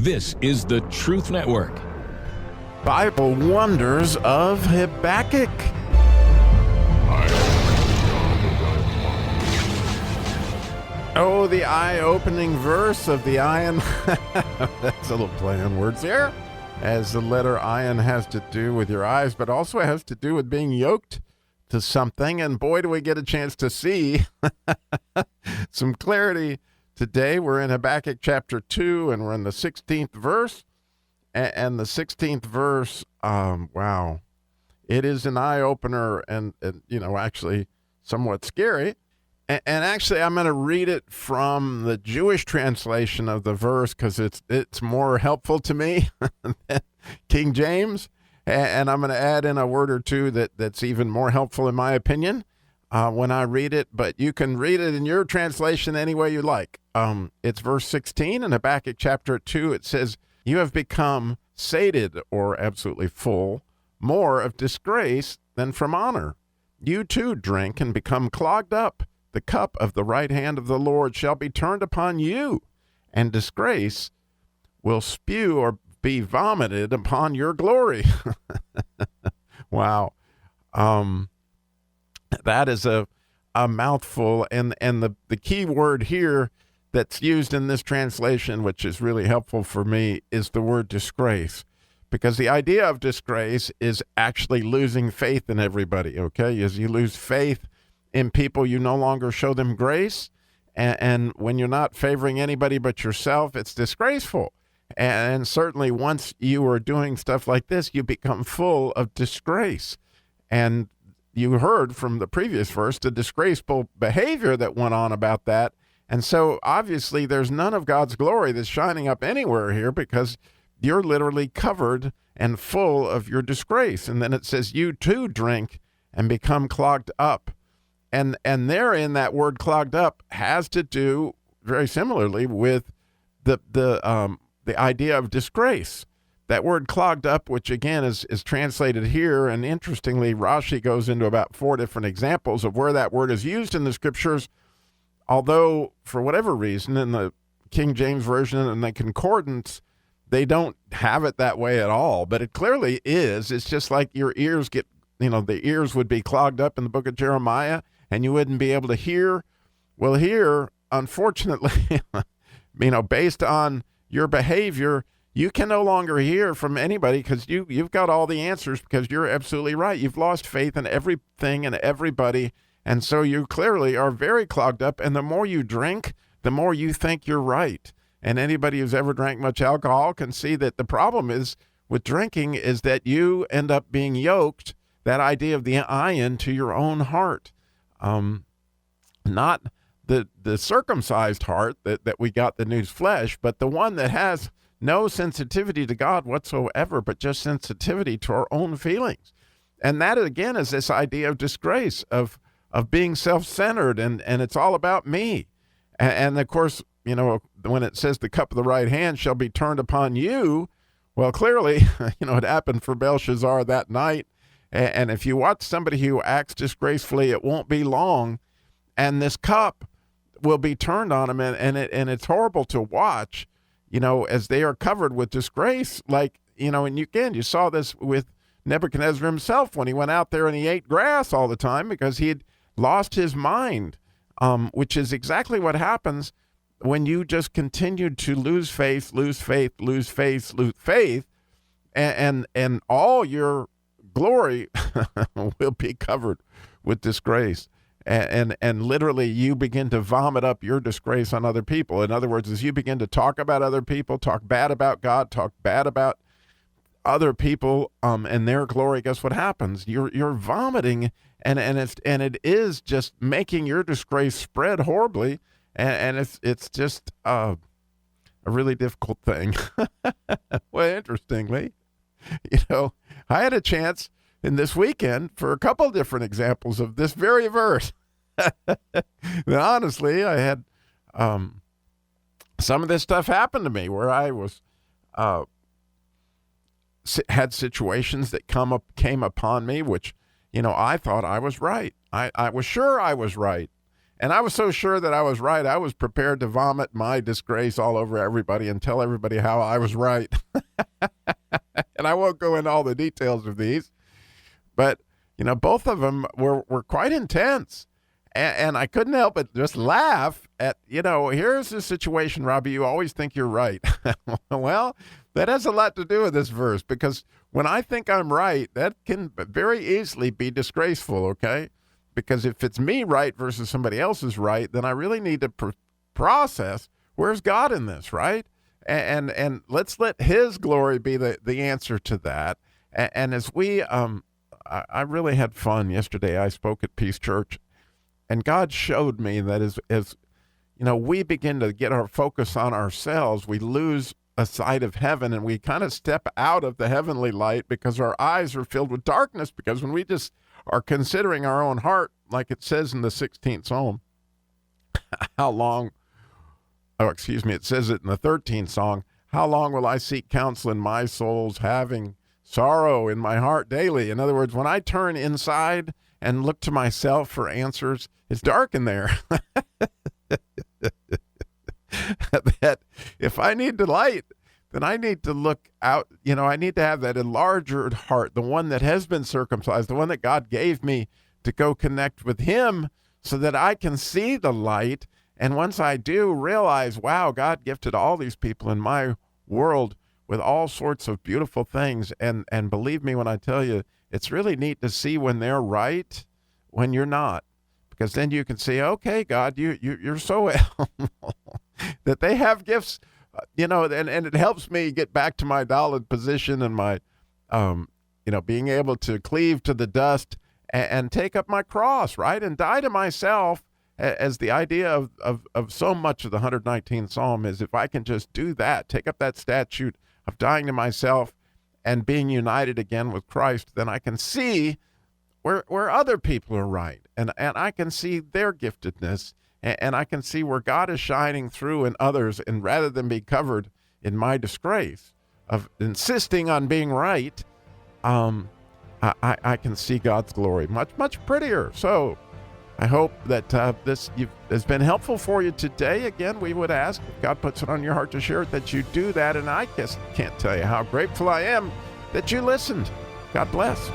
This is the Truth Network. Bible Wonders of Habakkuk. Oh, the eye-opening verse of the iron. That's a little play on words here. As the letter iron has to do with your eyes, but also has to do with being yoked to something. And boy, do we get a chance to see some clarity today. We're in Habakkuk chapter 2, and we're in the 16th verse. And the 16th verse, wow. It is an eye-opener and actually somewhat scary. And actually, I'm going to read it from the Jewish translation of the verse because it's more helpful to me than King James. And I'm going to add in a word or two that's even more helpful, in my opinion, when I read it. But you can read it in your translation any way you like. It's verse 16 in Habakkuk chapter 2. It says, "You have become sated," or absolutely full, "more of disgrace than from honor. You too drink and become clogged up. The cup of the right hand of the Lord shall be turned upon you, and disgrace will spew or be vomited upon your glory." Wow. That is a mouthful. And the key word here that's used in this translation, which is really helpful for me, is the word disgrace. Because the idea of disgrace is actually losing faith in everybody, okay? As you lose faith in people, you no longer show them grace. And when you're not favoring anybody but yourself, it's disgraceful. And certainly once you are doing stuff like this, you become full of disgrace. And you heard from the previous verse the disgraceful behavior that went on about that. And so obviously there's none of God's glory that's shining up anywhere here because you're literally covered and full of your disgrace. And then it says, "You too drink and become clogged up." And therein, that word "clogged up" has to do very similarly with the idea of disgrace. That word "clogged up," which again is translated here, and interestingly, Rashi goes into about 4 different examples of where that word is used in the scriptures, although for whatever reason in the King James Version and the Concordance, they don't have it that way at all, but it clearly is. It's just like your ears get, the ears would be clogged up in the book of Jeremiah, and you wouldn't be able to hear. Well, here, unfortunately, based on your behavior, you can no longer hear from anybody because you've got all the answers because you're absolutely right. You've lost faith in everything and everybody, and so you clearly are very clogged up, and the more you drink, the more you think you're right. And anybody who's ever drank much alcohol can see that the problem is with drinking is that you end up being yoked, that idea of the iron, to your own heart. Not the circumcised heart that we got the new flesh, but the one that has no sensitivity to God whatsoever, but just sensitivity to our own feelings. And that, again, is this idea of disgrace, of being self-centered, and it's all about me. And of course, when it says the cup of the right hand shall be turned upon you, well, clearly, it happened for Belshazzar that night. And if you watch somebody who acts disgracefully, it won't be long, and this cup will be turned on him, and it's horrible to watch, as they are covered with disgrace. Like, and you saw this with Nebuchadnezzar himself when he went out there and he ate grass all the time because he had lost his mind, which is exactly what happens when you just continued to lose faith, and all your glory will be covered with disgrace. And literally you begin to vomit up your disgrace on other people. In other words, as you begin to talk about other people, talk bad about God, talk bad about other people and their glory, guess what happens? You're vomiting, and it is just making your disgrace spread horribly, and it's just a really difficult thing. Well, interestingly, I had a chance in this weekend for a couple different examples of this very verse. Now, honestly, I had some of this stuff happen to me where I was had situations that came upon me, which I thought I was right. I was sure I was right, And I was so sure that I was right, I was prepared to vomit my disgrace all over everybody and tell everybody how I was right. And I won't go into all the details of these, but, both of them were quite intense. And I couldn't help but just laugh at, here's the situation, Robbie, you always think you're right. Well, that has a lot to do with this verse, because when I think I'm right, that can very easily be disgraceful, okay? Because if it's me right versus somebody else's right, then I really need to process, where's God in this, right? And let's let his glory be the answer to that. And as we, I really had fun yesterday. I spoke at Peace Church, and God showed me that as we begin to get our focus on ourselves, we lose a sight of heaven, and we kind of step out of the heavenly light because our eyes are filled with darkness. Because when we just are considering our own heart, like it says in the 16th Psalm, it says it in the 13th song, how long will I seek counsel in my soul's having sorrow in my heart daily? In other words, when I turn inside and look to myself for answers, it's dark in there. That if I need the light, then I need to look out. I need to have that enlarged heart, the one that has been circumcised, the one that God gave me to go connect with him so that I can see the light. And once I do realize, wow, God gifted all these people in my world with all sorts of beautiful things. And believe me when I tell you, it's really neat to see when they're right, when you're not. Because then you can say, okay, God, you're so that they have gifts, and it helps me get back to my dollar position and my, being able to cleave to the dust and take up my cross, right, and die to myself. As the idea of so much of the 119th Psalm is, if I can just do that, take up that statute of dying to myself and being united again with Christ, then I can see where other people are right, and I can see their giftedness, and I can see where God is shining through in others, and rather than be covered in my disgrace of insisting on being right, I can see God's glory much, much prettier. So I hope that this has been helpful for you today. Again, we would ask, if God puts it on your heart to share it, that you do that, and I just can't tell you how grateful I am that you listened. God bless.